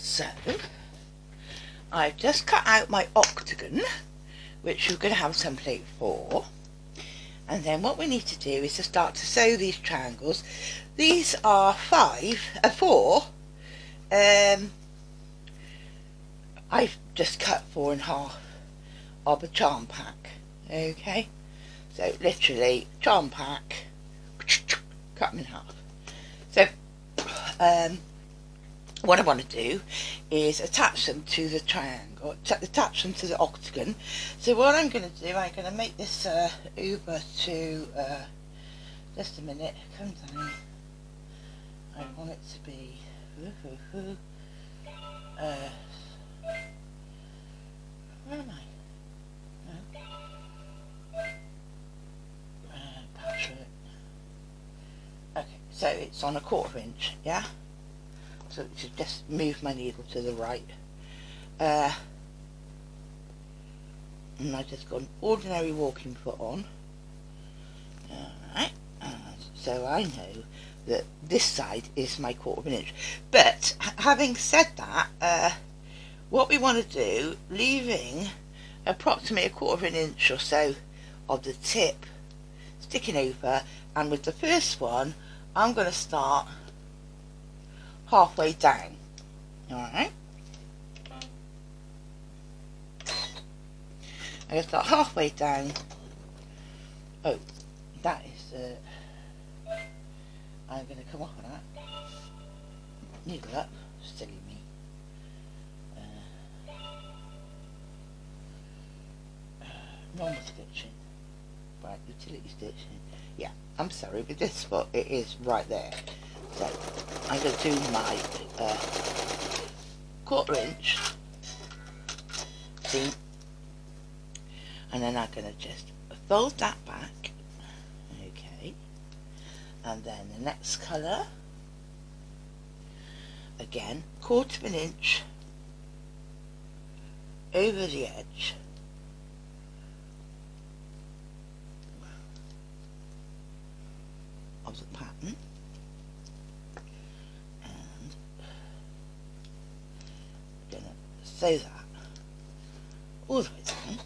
So I've just cut out my octagon, which you're going to have a template for, and then what we need to do is to start to sew these triangles. These are 4. I've just cut 4 in half of a charm pack. Okay, so literally charm pack, cut them in half. So what I want to do is attach them to the triangle, attach them to the octagon. So what I'm going to do, I'm going to make this over to, just a minute, come down, I want it to be, where am I? Patch it. Okay, so it's on a 1/4 inch, yeah? So to just move my needle to the right. And I just got an ordinary walking foot on. Alright, so I know that this side is my 1/4 inch. But having said that, what we want to do, leaving approximately 1/4 inch or so of the tip sticking over, and with the first one I'm going to start halfway down. Alright, I'm going to start halfway down. Oh, that is I'm going to come off of that. Needle up, silly me. Normal stitching, right, utility stitching, yeah, I'm sorry, with this foot it is right there. So I'm going to do my 1/4 inch seam, and then I'm going to just fold that back. Okay, and then the next colour, again 1/4 inch over the edge. Of the pattern, and I'm going to sew that all the way down.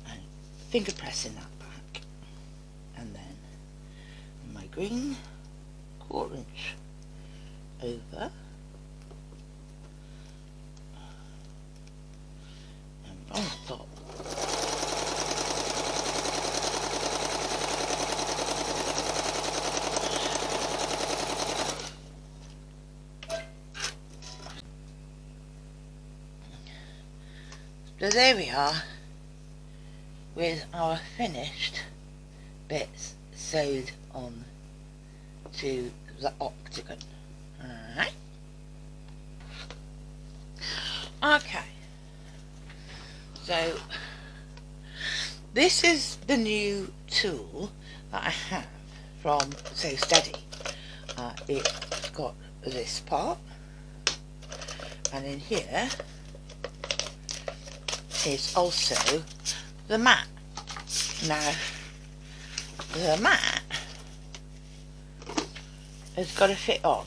And finger pressing that back, and then my green 1/4 inch over, and on top so there we are with our finished bits sewed on to the octagon. Alright. Okay. So this is the new tool that I have from So Steady. It's got this part, and in here is also the mat. Now the mat has got to fit on.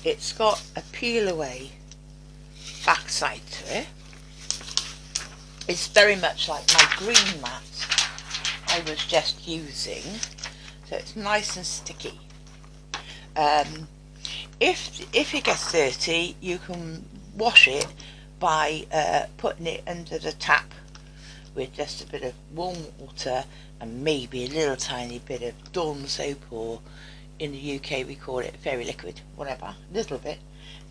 It's got a peel away back side to it. It's very much like my green mat I was just using, so it's nice and sticky. If it gets dirty, you can wash it by putting it under the tap with just a bit of warm water and maybe a little tiny bit of Dawn soap, or in the UK we call it fairy liquid, whatever, a little bit,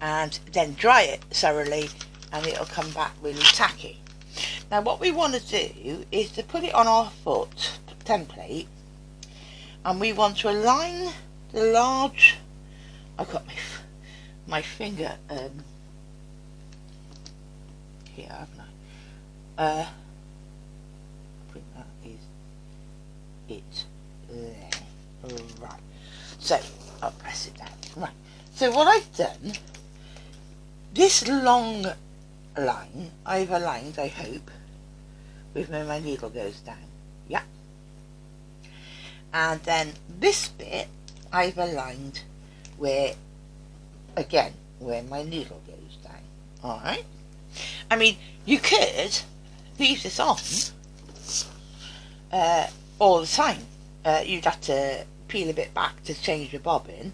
and then dry it thoroughly and it'll come back really tacky. Now what we want to do is to put it on our foot template, and we want to align the large, I've got my finger here, haven't I? I think that is it there. Right, so I'll press it down. Right. So what I've done, this long line I've aligned, I hope, with where my needle goes down. Yeah. And then this bit I've aligned where, again, where my needle goes down. Alright? I mean, you could leave this on all the time. You'd have to peel a bit back to change the bobbin,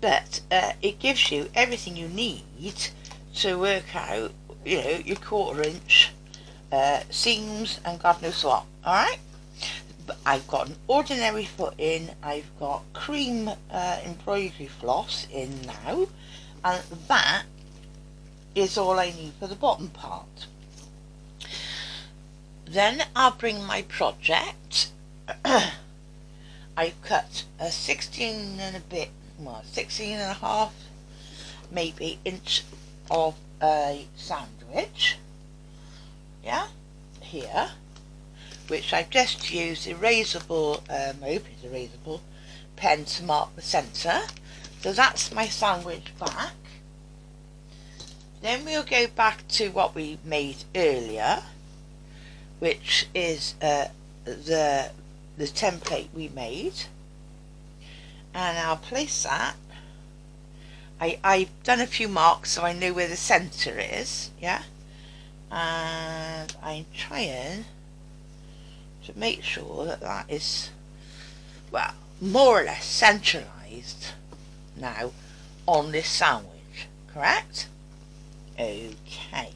but it gives you everything you need to work out, you know, your 1/4 inch seams and God knows what. Alright? But I've got an ordinary foot in, I've got cream embroidery floss in now, and that is all I need for the bottom part. Then I'll bring my project. I've cut a 16 and a bit, well, 16 and a half maybe inch of a sandwich, yeah, here, which I've just used erasable, I hope it's erasable pen to mark the centre. So that's my sandwich back. Then we'll go back to what we made earlier, which is the template we made, and I'll place that. I've done a few marks so I know where the centre is, yeah, and I'm trying to make sure that that is, well, more or less centralised now on this sandwich, correct? Okay,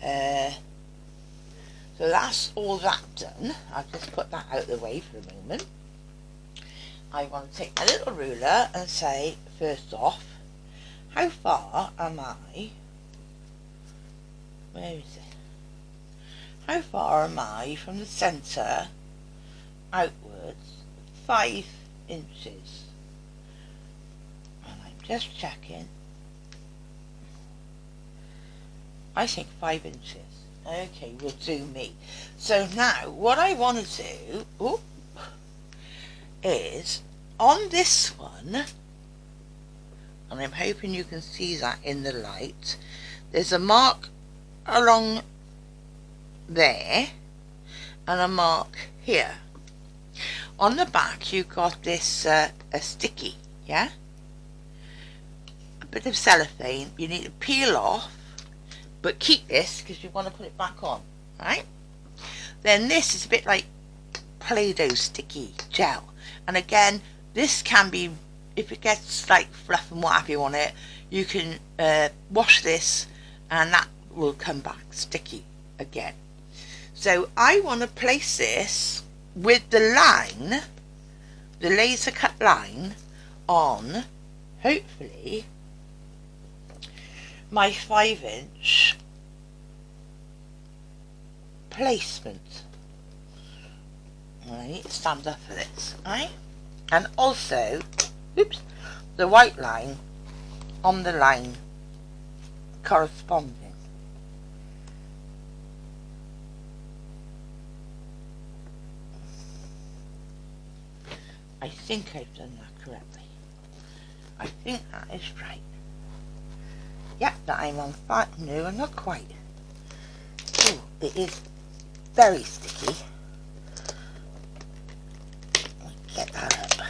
so that's all that done. I'll just put that out of the way for a moment. I want to take my little ruler and say, first off, how far am I, where is it, how far am I from the centre outwards? 5 inches, and I'm just checking. I think 5 inches. Okay, will do me. So now what I want to do is on this one, and I'm hoping you can see that in the light, there's a mark along there and a mark here. On the back you've got this a sticky, yeah, a bit of cellophane. You need to peel off, but keep this because you want to put it back on, right? Then this is a bit like Play-Doh sticky gel, and again this can be, if it gets like fluff and what have you on it, you can wash this and that will come back sticky again. So I want to place this with the line, the laser cut line, on hopefully my 5 inch placement. I need to stand up for this, right? And also, oops, the white line on the line corresponding. I think I've done that correctly. I think that is right. Yep, that I'm on 5. No, not quite. Oh, it is very sticky. Get that up.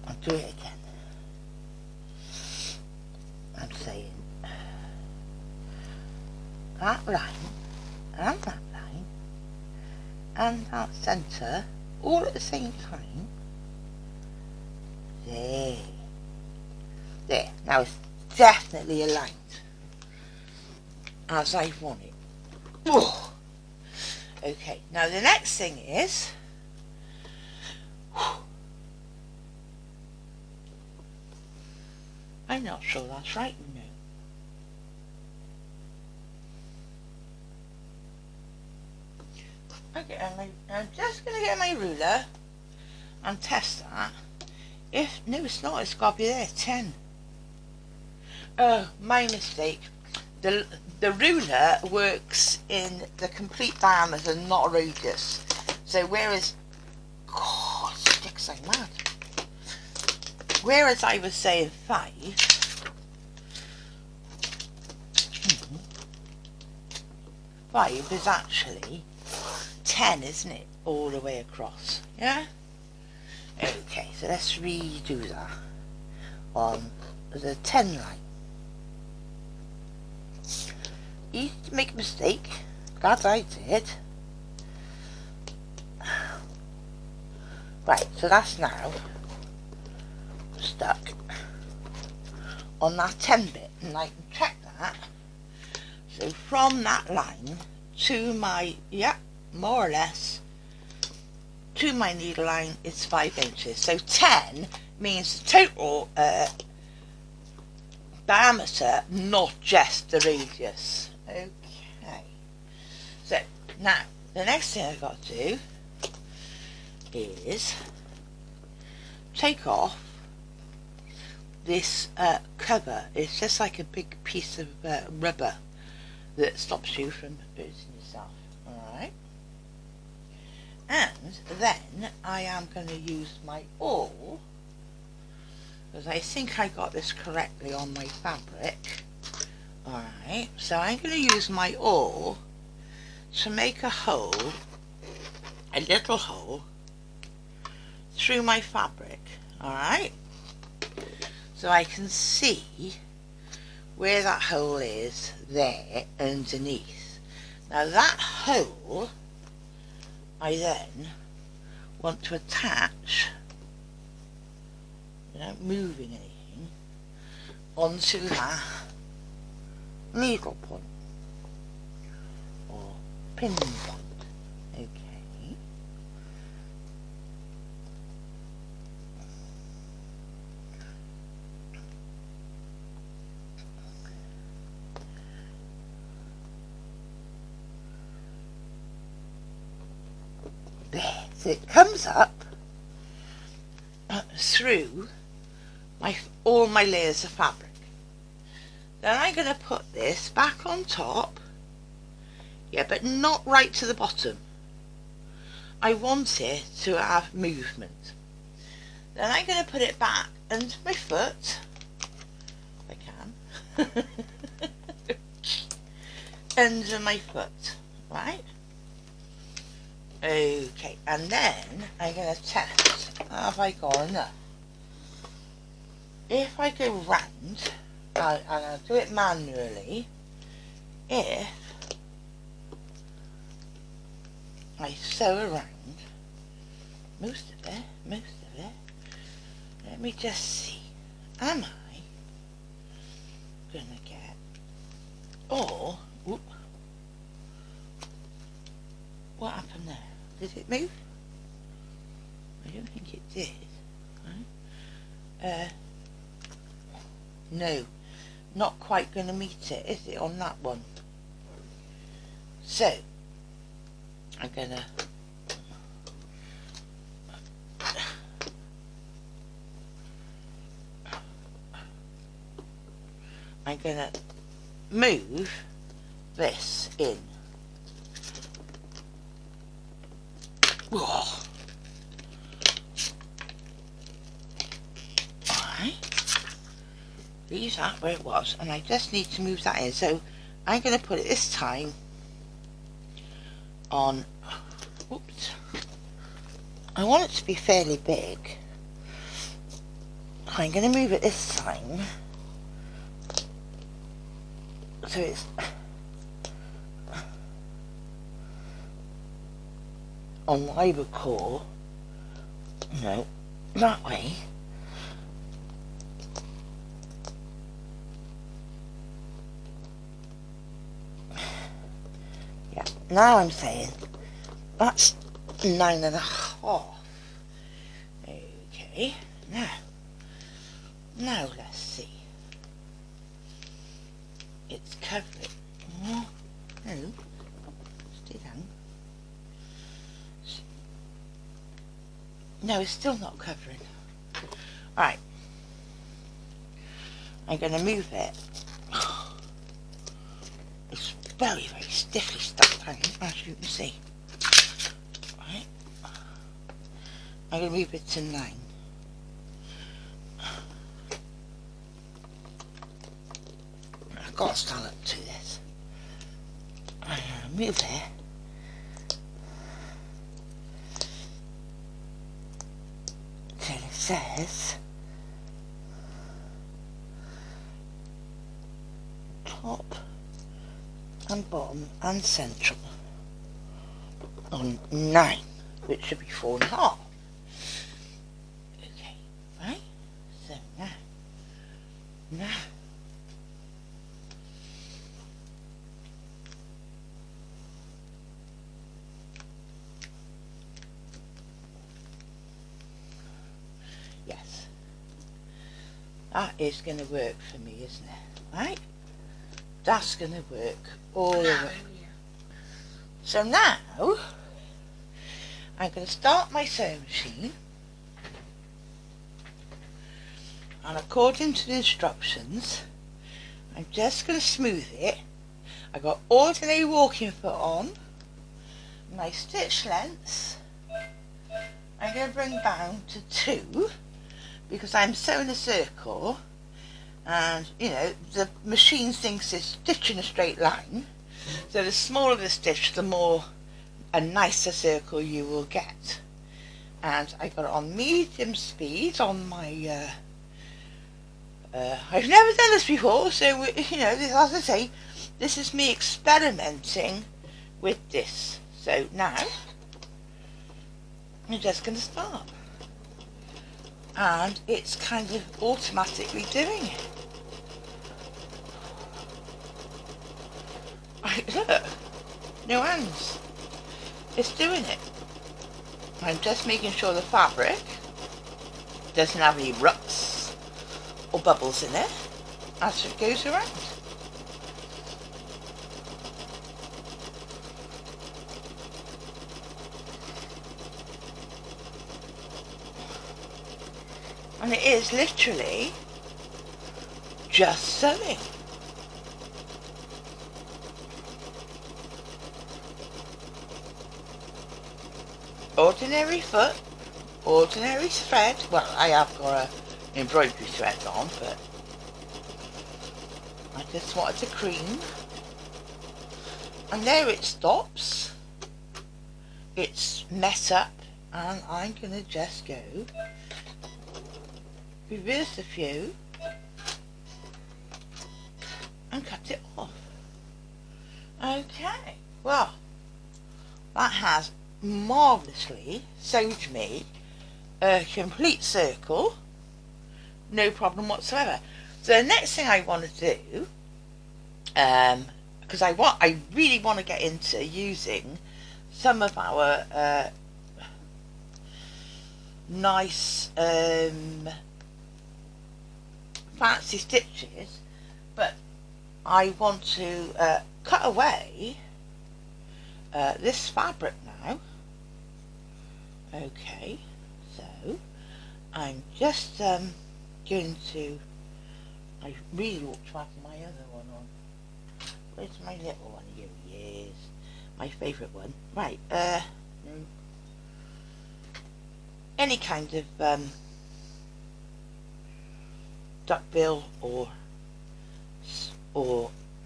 I'll do it again. I'm saying that line and that line and that centre all at the same time. There. There. Now it's definitely aligned as I want it. Oh. Okay, now the next thing is I'm not sure that's right, you know. Okay, I'm just going to get my ruler and test that. If, no it's not, it's got to be there, 10. Oh, my mistake. The ruler works in the complete diameter, not a radius. So whereas, God, sticks like mad. whereas I was saying 5, 5 is actually 10, isn't it? All the way across, yeah? Okay, so let's redo that on the 10 line. Easy to make a mistake. Glad I did. Right, so that's now stuck on that 10 bit, and I can check that. So from that line to my, yeah, more or less, to my needle line is 5 inches. So 10 means the total diameter, not just the radius. Okay. So now the next thing I've got to do is take off this cover. It's just like a big piece of rubber that stops you from hurting yourself. Alright. And then I am going to use my awl, because I think I got this correctly on my fabric. Alright, so I'm going to use my awl to make a hole, a little hole, through my fabric. Alright, so I can see where that hole is there underneath. Now that hole I then want to attach, without moving anything, onto that needle point or pin point. Okay. There, so it comes up through all my layers of fabric. Then I'm going to put this back on top, yeah, but not right to the bottom. I want it to have movement. Then I'm going to put it back under my foot, if I can, under my foot, right? Okay, and then I'm going to test, have I got enough? If I go round, and I'll do it manually, if I sew around most of it, let me just see, am I going to get, or, whoop, what happened there? Did it move? I don't think it did. Right? No, not quite going to meet it, is it, on that one? So, I'm going to move this in. Whoa. Alright, leave that where it was, and I just need to move that in. So I'm going to put it this time on, oops, I want it to be fairly big. I'm going to move it this time so it's on libre core, no, that way. Yeah, now I'm saying that's 9.5. Okay, now let's see. It's covering. Oh, no, stay down. No, it's still not covering. Alright. I'm going to move it. It's very, very stiffly stuck down, as you can see. Right. I'm going to move it to 9. I've got to stand up to this. I'm going to move it. So it says top and bottom and central on 9, which should be 4.5. Okay, right? So now yes, that is going to work for me, isn't it? Right? That's going to work all the way. So now I'm going to start my sewing machine, and according to the instructions I'm just going to smooth it. I got ordinary walking foot on. My stitch lengths I'm going to bring down to 2 because I'm sewing a circle, and you know the machine thinks it's stitch in a straight line, so the smaller the stitch the more a nicer circle you will get. And I got it on medium speed on my I've never done this before, so you know, as I say, this is me experimenting with this. So now I'm just going to start, and it's kind of automatically doing it. Right, look, no hands. It's doing it. I'm just making sure the fabric doesn't have any ruts or bubbles in it as it goes around. And it is literally just sewing. Ordinary foot, ordinary thread. Well, I have got an embroidery thread on, but I just wanted to cream. And there it stops. It's met up, and I'm going to just go reverse a few and cut it off. Okay, well, that has marvellously sewed me a complete circle, no problem whatsoever. So the next thing I want to do, because I really want to get into using some of our nice fancy stitches, but I want to cut away this fabric now. Okay, so I'm just going to, I really ought to have my other one on. Where's my little one? Here he is, my favourite one. Right, any kind of duckbill or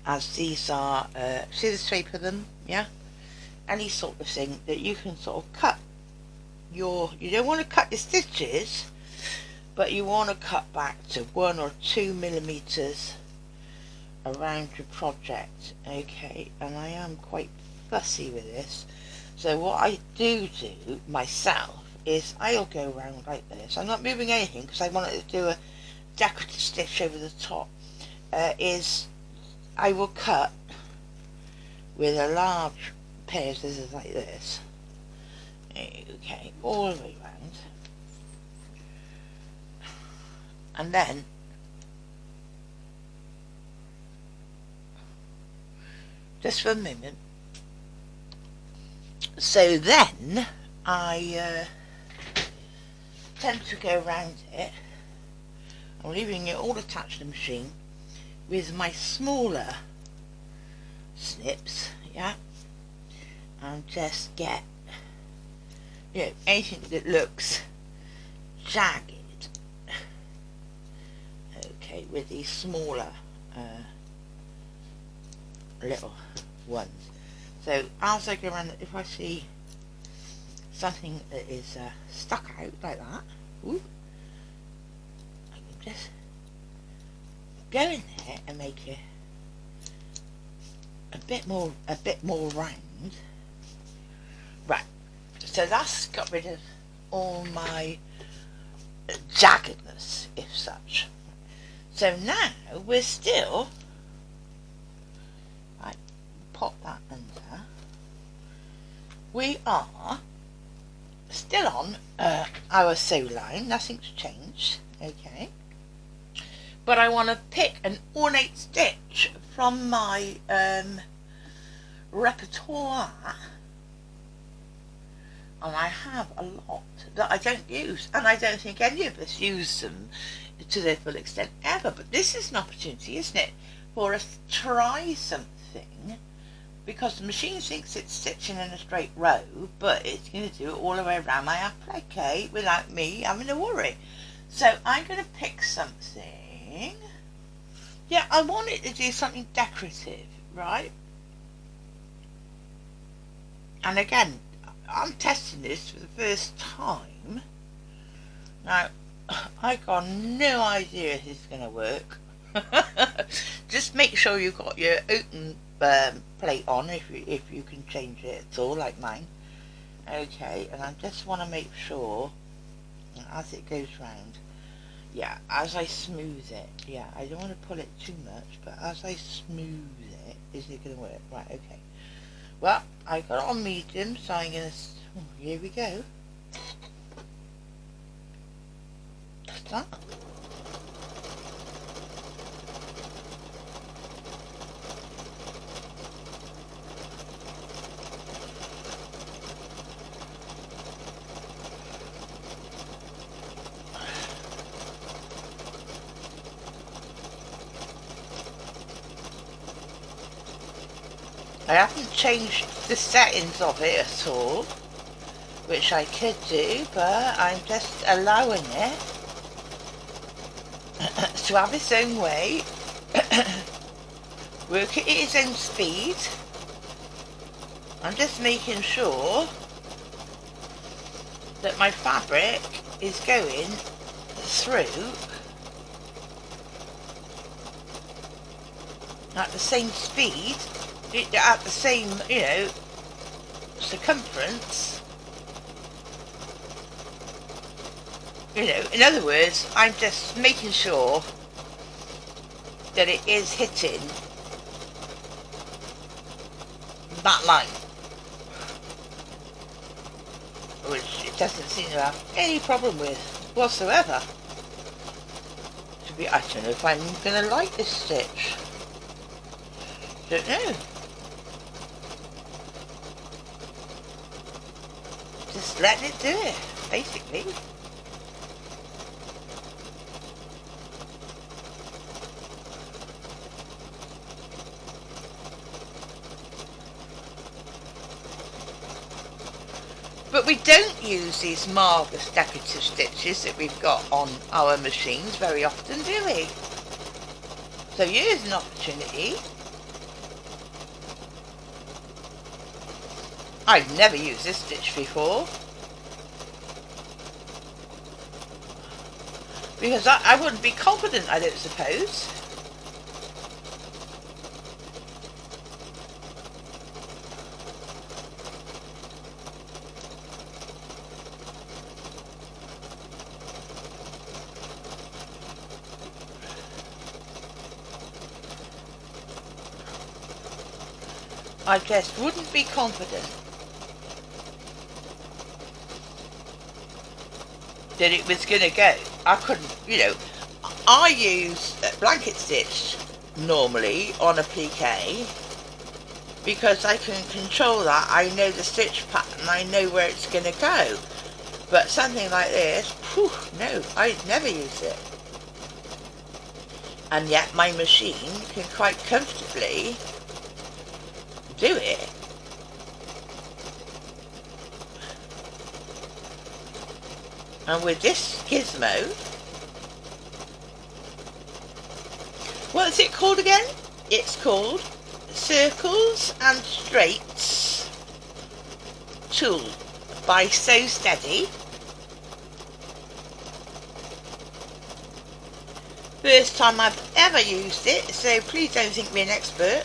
as these are, see the shape of them, yeah? Any sort of thing that you can sort of cut you don't want to cut your stitches, but you want to cut back to 1 or 2 millimeters around your project. Okay, and I am quite fussy with this, so what I do myself is I'll go around like this. I'm not moving anything because I wanted to do a decorative stitch over the top. Is I will cut with a large pair of scissors like this. Okay, all the way around, and then just for a moment. So then I tend to go around it. I'm leaving it all attached to the machine with my smaller snips, yeah, and just get, you know, anything that looks jagged, okay, with these smaller little ones. So as I go around, if I see something that is stuck out like that, ooh, I can just go in there and make it a bit more round. Right, so that's got rid of all my jaggedness, if such. So now we're still, I pop that under, we are still on our sew line, nothing's changed, okay, but I want to pick an ornate stitch from my repertoire, and I have a lot that I don't use, and I don't think any of us use them to their full extent ever, but this is an opportunity, isn't it, for us to try something, because the machine thinks it's stitching in a straight row, but it's going to do it all the way around my applique without me having a worry. So I'm going to pick something, yeah, I want it to do something decorative, right? And again, I'm testing this for the first time. Now, I've got no idea if this is going to work. Just make sure you've got your open plate on if you can change it at all, like mine. Okay, and I just want to make sure as it goes round, yeah, as I smooth it, yeah, I don't want to pull it too much, but as I smooth it, is it going to work? Right, okay. Well, I got it on medium, so I'm going to, here we go. Start. I haven't changed the settings of it at all, which I could do, but I'm just allowing it to have its own way, work at its own speed. I'm just making sure that my fabric is going through at the same speed, at the same, you know, circumference. You know, in other words, I'm just making sure that it is hitting that line, which it doesn't seem to have any problem with whatsoever. I don't know if I'm going to like this stitch. Don't know. Just letting it do it, basically. But we don't use these marvellous decorative stitches that we've got on our machines very often, do we? So here's an opportunity. I've never used this stitch before, because I wouldn't be confident, I don't suppose. I just wouldn't be confident that it was going to go. I couldn't, you know, I use blanket stitch normally on applique because I can control that. I know the stitch pattern, I know where it's going to go. But something like this, whew, no, I'd never use it. And yet my machine can quite comfortably do it. And with this gizmo, what is it called again? It's called Circles and Straights tool by So Steady. First time I've ever used it, so please don't think me an expert.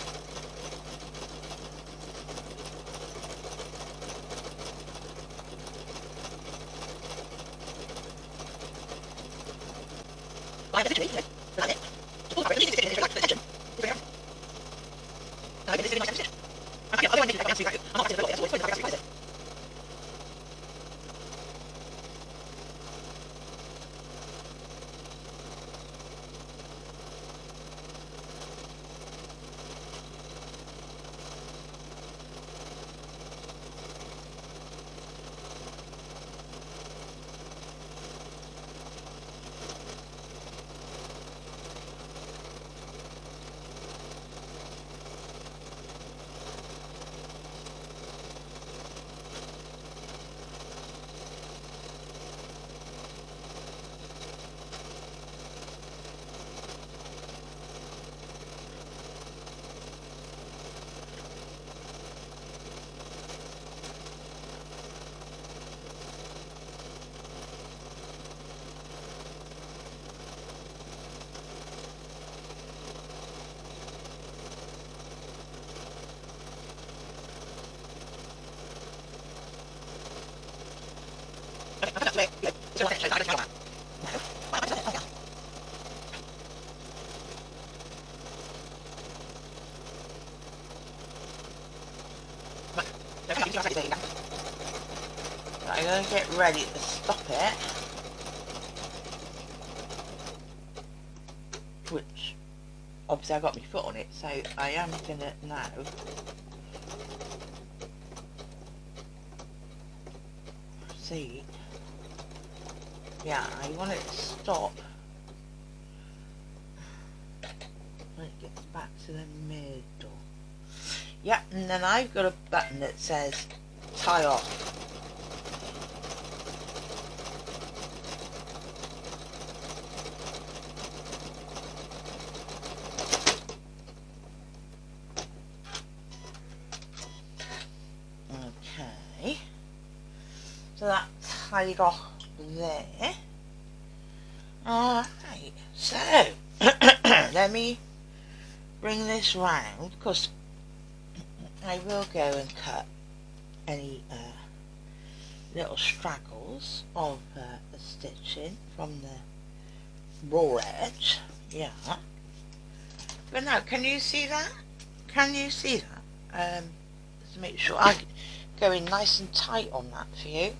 I'm going to get ready to stop it, which obviously I got my foot on it, so I am going to now see. Yeah, I want it to stop when it gets back to the middle. Yeah, and then I've got a button that says tie off. Okay, so that's tied off there. Alright, so let me bring this round, because I will go and cut any little straggles of the stitching from the raw edge. Yeah, but now, can you see that? Can you see that? Let's make sure I go in nice and tight on that for you.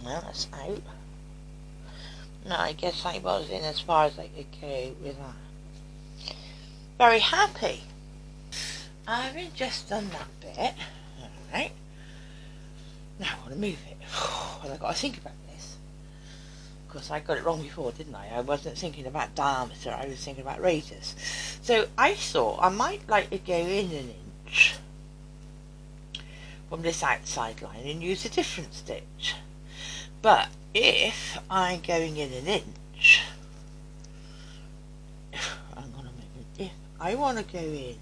No, that's out. No, I guess I was in as far as I could go with that. Very happy. I've just done that bit. Alright. Now I want to move it. Well, I've got to think about this. Because I got it wrong before, didn't I? I wasn't thinking about diameter, I was thinking about radius. So I thought I might like to go in an inch from this outside line and use a different stitch. But if I'm going in an inch, hang on a minute, if I want to go in,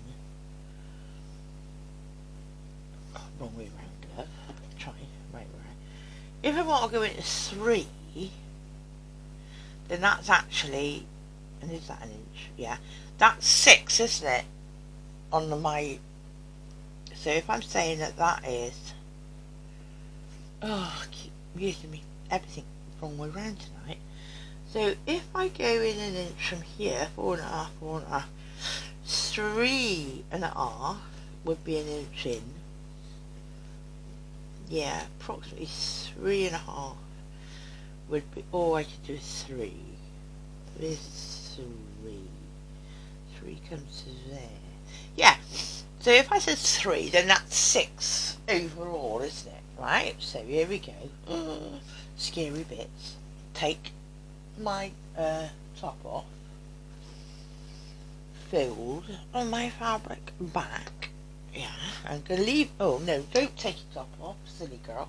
wrong way round, love, try, right. If I want to go into 3, then that's actually, and is that an inch? Yeah, that's 6, isn't it, on my, so if I'm saying that that is, oh, I keep using me everything wrong way round tonight. So if I go in an inch from here, 4.5, 3.5 would be an inch in. Yeah, approximately 3.5 would be, or I could do 3. There's 3. 3 comes to there. Yeah, so if I said 3, then that's 6 overall, isn't it? Right, so here we go. Scary bits. Take my top off, fold on my fabric back. Yeah, I'm going to leave, oh no, don't take your top off, silly girl.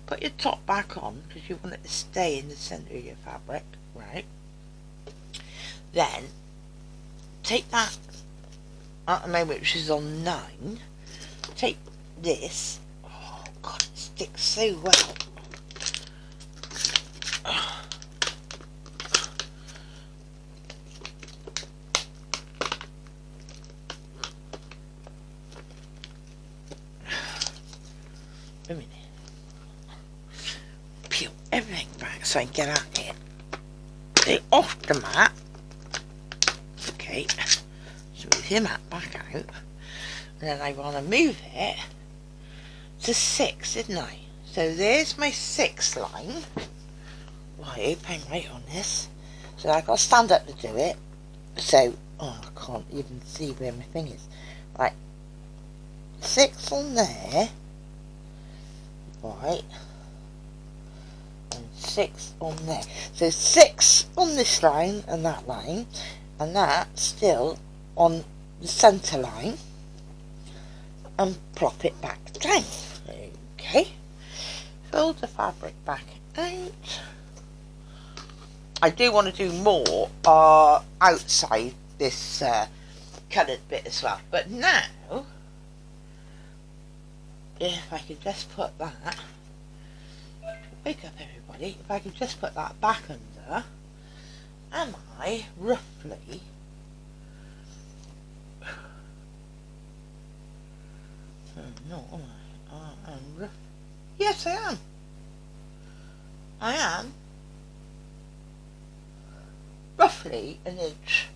Put your top back on, because you want it to stay in the centre of your fabric, right? Then, take that at the moment, which is on 9, take this, oh god, it sticks so well. A minute. Peel everything back so I can get at it. Take off the mat. Okay, so move the mat back out. And then I want to move it to 6, didn't I? So there's my 6 line. Right, I'm right on this. So I've got to stand up to do it. So, oh, I can't even see where my thing is. Right, 6 on there. Right, and 6 on there. So 6 on this line and that still on the centre line, and plop it back down. Okay, fold the fabric back out. I do want to do more outside this coloured bit as well, but now if I could just put that, wake up everybody, if I could just put that back under, am I roughly, no, am I? I'm yes, I am. I am roughly an inch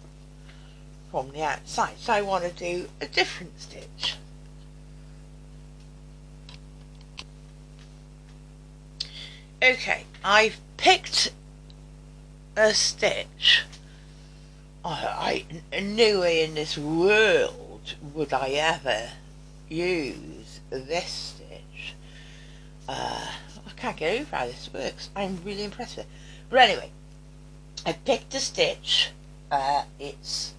from the outside, so I want to do a different stitch. Okay, I've picked a stitch. No way in this world would I ever use this stitch. I can't get over how this works. I'm really impressed with it. But anyway, I picked a stitch. It's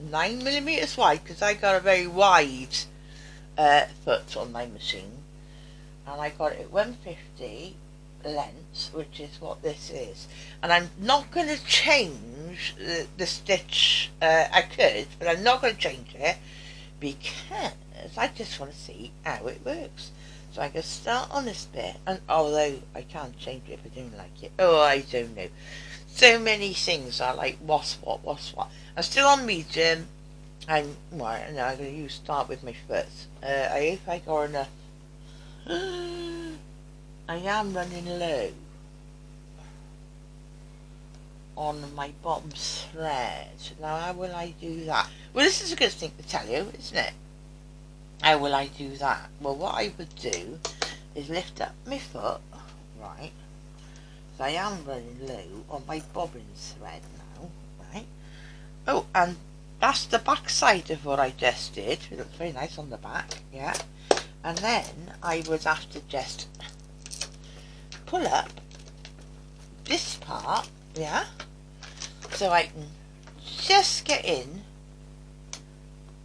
9mm wide because I got a very wide foot on my machine, and I got it at 150 length, which is what this is. And I'm not going to change the stitch. I could, but I'm not going to change it because I just want to see how it works. So I can start on this bit, and although I can't change it if I don't like it, oh, I don't know. So many things are like what's what. I'm still on medium. I'm going to start with my foot. I hope I got enough. I am running low on my bottom thread. Now how will I do that? Well, this is a good thing to tell you, isn't it? How will I do that? Well, what I would do is lift up my foot, right? So I am running low on my bobbin thread now, right? Oh, and that's the back side of what I just did. It looks very nice on the back, yeah. And then I would have to just pull up this part, yeah, so I can just get in.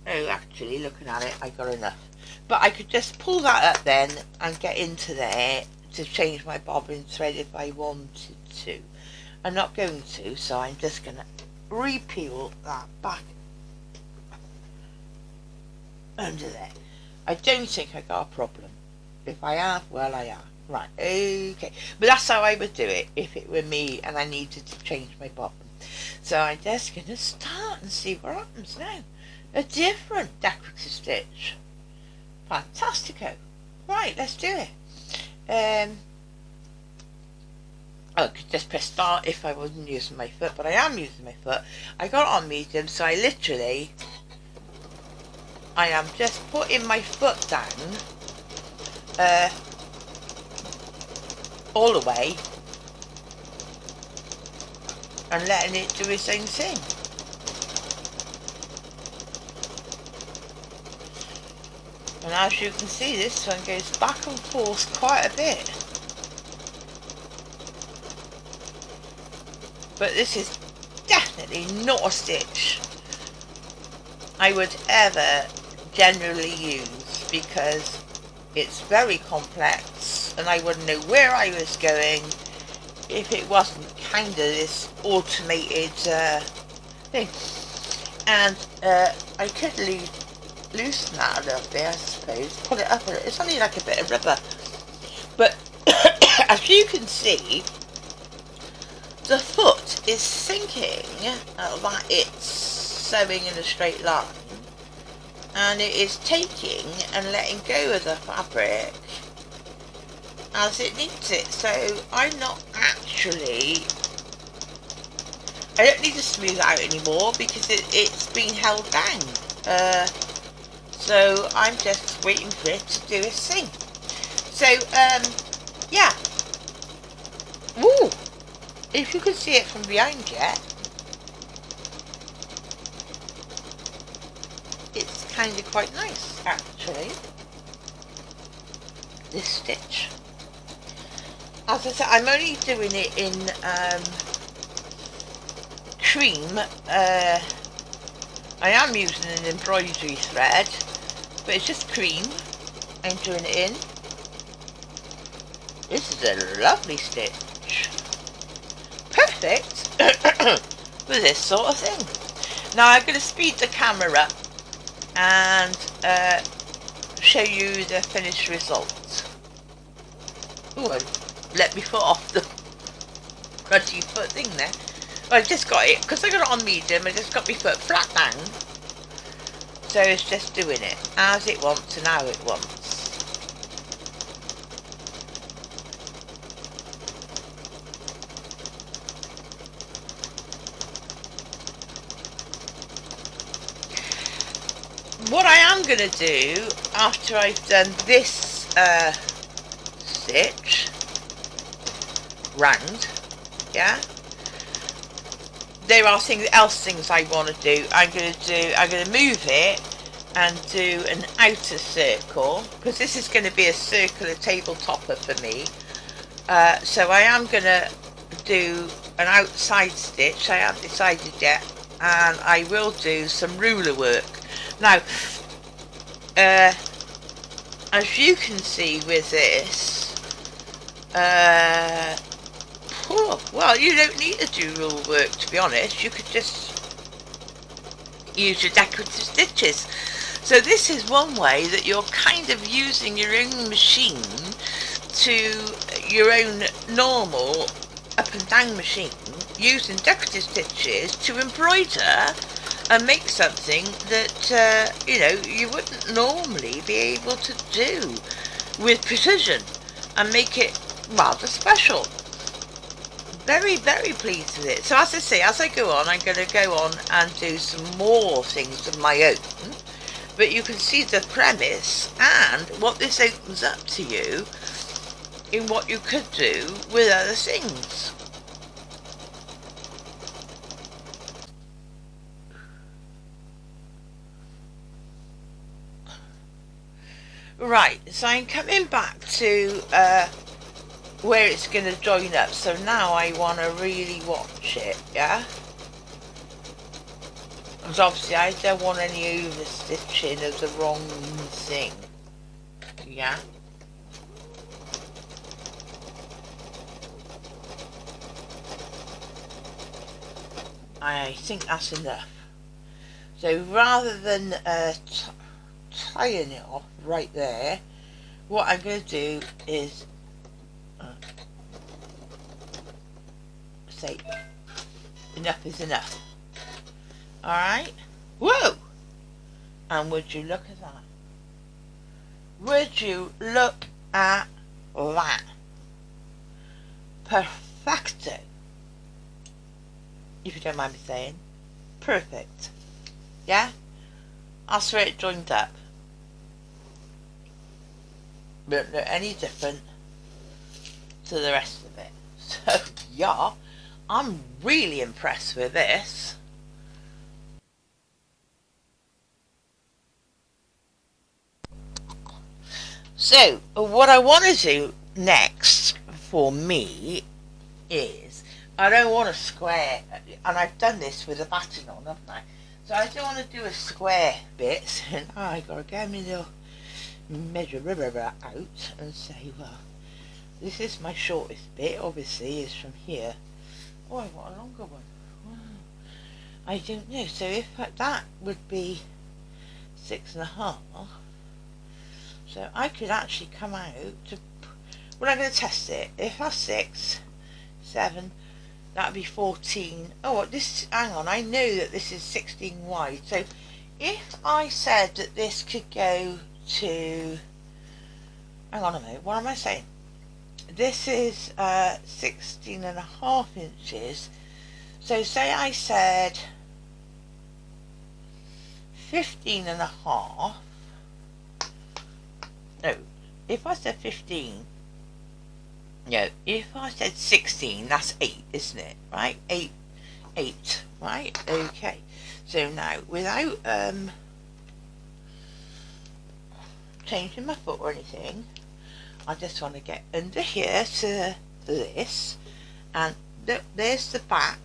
Oh, actually, looking at it, I got enough, but I could just pull that up then and get into there to change my bobbin thread if I wanted to. I'm not going to, so I'm just going to re-peel that back under there. I don't think I got a problem. If I have, well, I have. Right, okay. But that's how I would do it if it were me and I needed to change my bobbin. So I'm just going to start and see what happens now. A different decorative stitch. Fantastico. Right, let's do it. I could just press start if I wasn't using my foot, but I am using my foot. I got it on medium, so I am just putting my foot down all the way and letting it do its own thing. And as you can see, this one goes back and forth quite a bit. But this is definitely not a stitch I would ever generally use because it's very complex and I wouldn't know where I was going if it wasn't kind of this automated thing. And I could loosen that a little bit, I suppose. Pull it up a little. It's only like a bit of rubber. But as you can see, the foot is sinking like it's sewing in a straight line, and it is taking and letting go of the fabric as it needs it. So I'm not actually, I don't need to smooth it out anymore because it's been held down. So I'm just waiting for it to do its thing. So yeah. Woo! If you can see it from behind yet, it's kind of quite nice actually, this stitch. As I said, I'm only doing it in cream. I am using an embroidery thread, but it's just cream I'm doing it in. This is a lovely stitch. Perfect for this sort of thing. Now I'm going to speed the camera up and show you the finished result. Oh, let me foot off the cruddy foot thing there. Well, I've just got it, because I got it on medium, I just got my foot flat down. So it's just doing it as it wants and how it wants. What I am going to do after I've done this stitch round, yeah, there are things I want to do. I'm going to move it and do an outer circle, because this is going to be a circular table topper for me. So I am going to do an outside stitch. I haven't decided yet, and I will do some ruler work. Now, as you can see with this, well, you don't need to do rule work, to be honest. You could just use your decorative stitches. So this is one way that you're kind of using your own machine to your own normal up and down machine, using decorative stitches to embroider and make something that you know, you wouldn't normally be able to do with precision, and make it rather special. Very, very pleased with it. So as I say, as I go on, I'm going to go on and do some more things of my own, but you can see the premise and what this opens up to you in what you could do with other things. Right, so I'm coming back to where it's going to join up. So now I want to really watch it, yeah? Because obviously I don't want any overstitching of the wrong thing, yeah? I think that's enough. So rather than tying it off right there, what I'm going to do is say enough is enough. Alright? Whoa! And would you look at that? Would you look at that? Perfecto. If you don't mind me saying. Perfect. Yeah? I'll swear it joined up. Won't look any different to the rest of it. So, yeah, I'm really impressed with this. So, what I want to do next for me is, I don't want a square, and I've done this with a batten on, haven't I? So I don't want to do a square bit, so now I've got to get my little measure out and say, well, this is my shortest bit, obviously, is from here. Oh, I want a longer one. Wow. I don't know. So if that would be 6.5, so I could actually come out to, well, I'm going to test it. If that's 6, 7, that'd be 14. Oh, this, hang on, I know that this is 16 wide. So if I said that this could go to, hang on a minute, what am I saying? This is 16.5 inches. So say I said 15.5. No, if I said 15, no, if I said 16, that's 8, isn't it? Right? 8, right? Okay. So now, without changing my foot or anything, I just want to get under here to this, and there's the back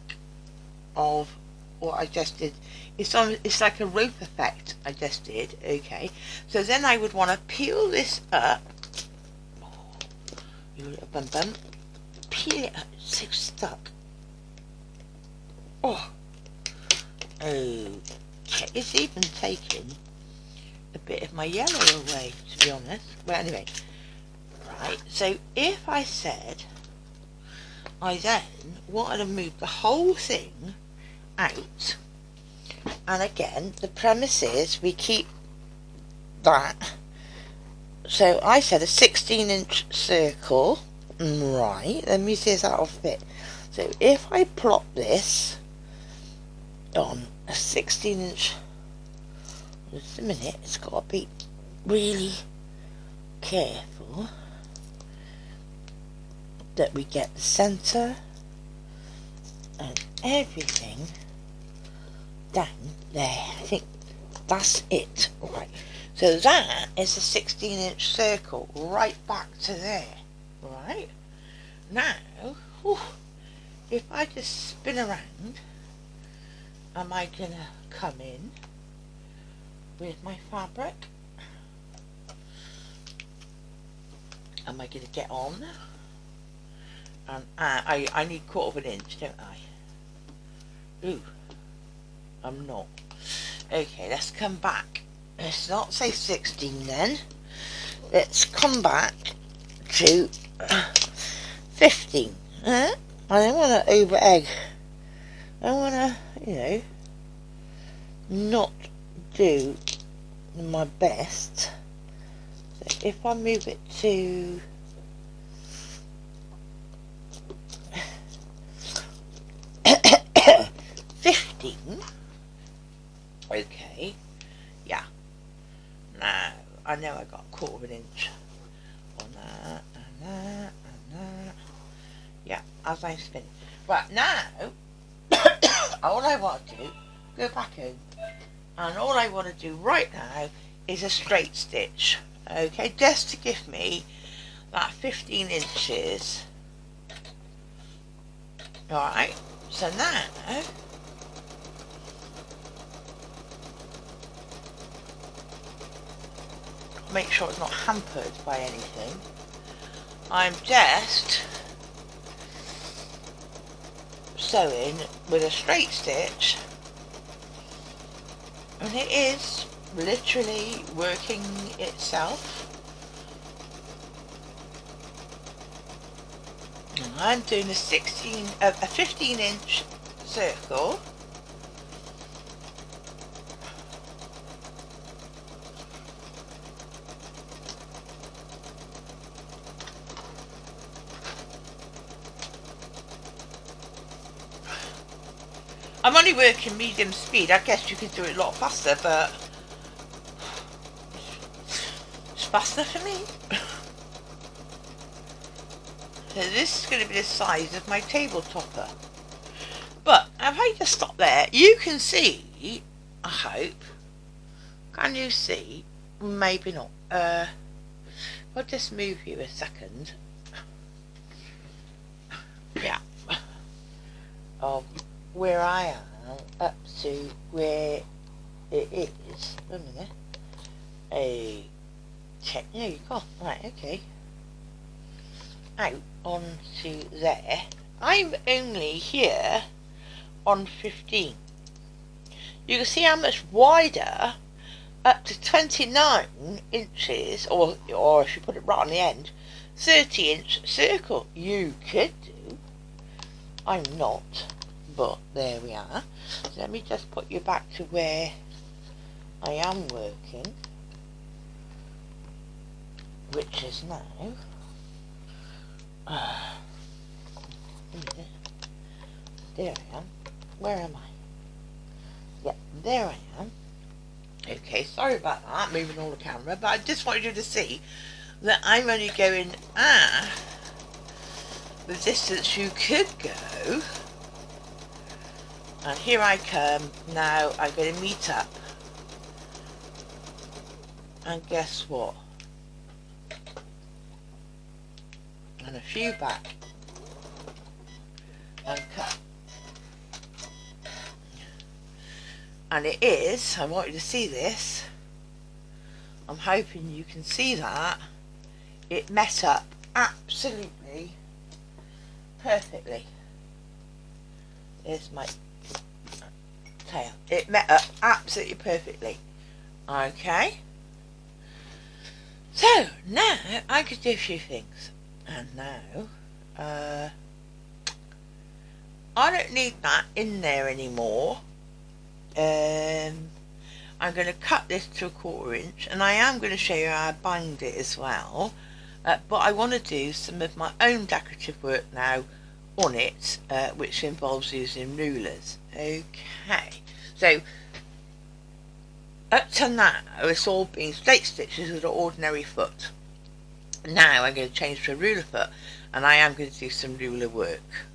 of what I just did. It's like a rope effect I just did. Okay, so then I would want to peel this up. Oh, you little bum bum, peel it up. It's so stuck. Oh, okay. It's even taken a bit of my yellow away, to be honest. Well, anyway, right. So if I said I then wanted to move the whole thing out, and again the premise is we keep that, so I said a 16-inch circle, right? Let me see if that'll fit. So if I plot this on a 16-inch, just a minute, it's got to be really careful that we get the centre and everything down there. I think that's it. Right, so that is a 16-inch circle right back to there. Right, now whew, if I just spin around, am I gonna come in with my fabric? Am I gonna get on? And I need 1/4 inch, don't I? Ooh, I'm not. Okay, let's come back. Let's not say 16 then. Let's come back to 15. I don't want to over egg. I want to, you know, not do my best. So if I move it to 15, okay, yeah. Now I know I got 1/4 inch on that and that and that. Yeah, as I'm spinning. Right, now all I want to do, go back home, and all I want to do right now is a straight stitch. Okay, just to give me that 15 inches. Alright, so now make sure it's not hampered by anything. I'm just sewing with a straight stitch, and it is literally working itself. And I'm doing a 15-inch circle. I'm only working medium speed. I guess you could do it a lot faster, but it's faster for me. So this is going to be the size of my table topper. But if I just stop there, you can see, I hope, can you see? Maybe not. I'll just move you a second. Yeah. Where I am up to where it is. Wait a minute. Check. There you go. Right, okay. Out onto there. I'm only here on 15. you can see how much wider, up to 29 inches, or if you put it right on the end, 30-inch circle you could do. I'm not, but there we are. So let me just put you back to where I am working, which is now there I am. Where am I? Yep, there I am. Okay, sorry about that, moving all the camera, but I just wanted you to see that I'm only going the distance you could go. And here I come. Now I'm going to meet up. And guess what? And a few back. And cut. And it is, I want you to see this, I'm hoping you can see that, it met up absolutely perfectly. There's my tail. It met up absolutely perfectly. Okay. So, now I could do a few things. And now, I don't need that in there anymore. I'm going to cut this to 1/4 inch, and I am going to show you how I bind it as well, but I want to do some of my own decorative work now on it, which involves using rulers. Okay, so up to now it's all been straight stitches with an ordinary foot. Now I'm going to change to a ruler foot, and I am going to do some ruler work.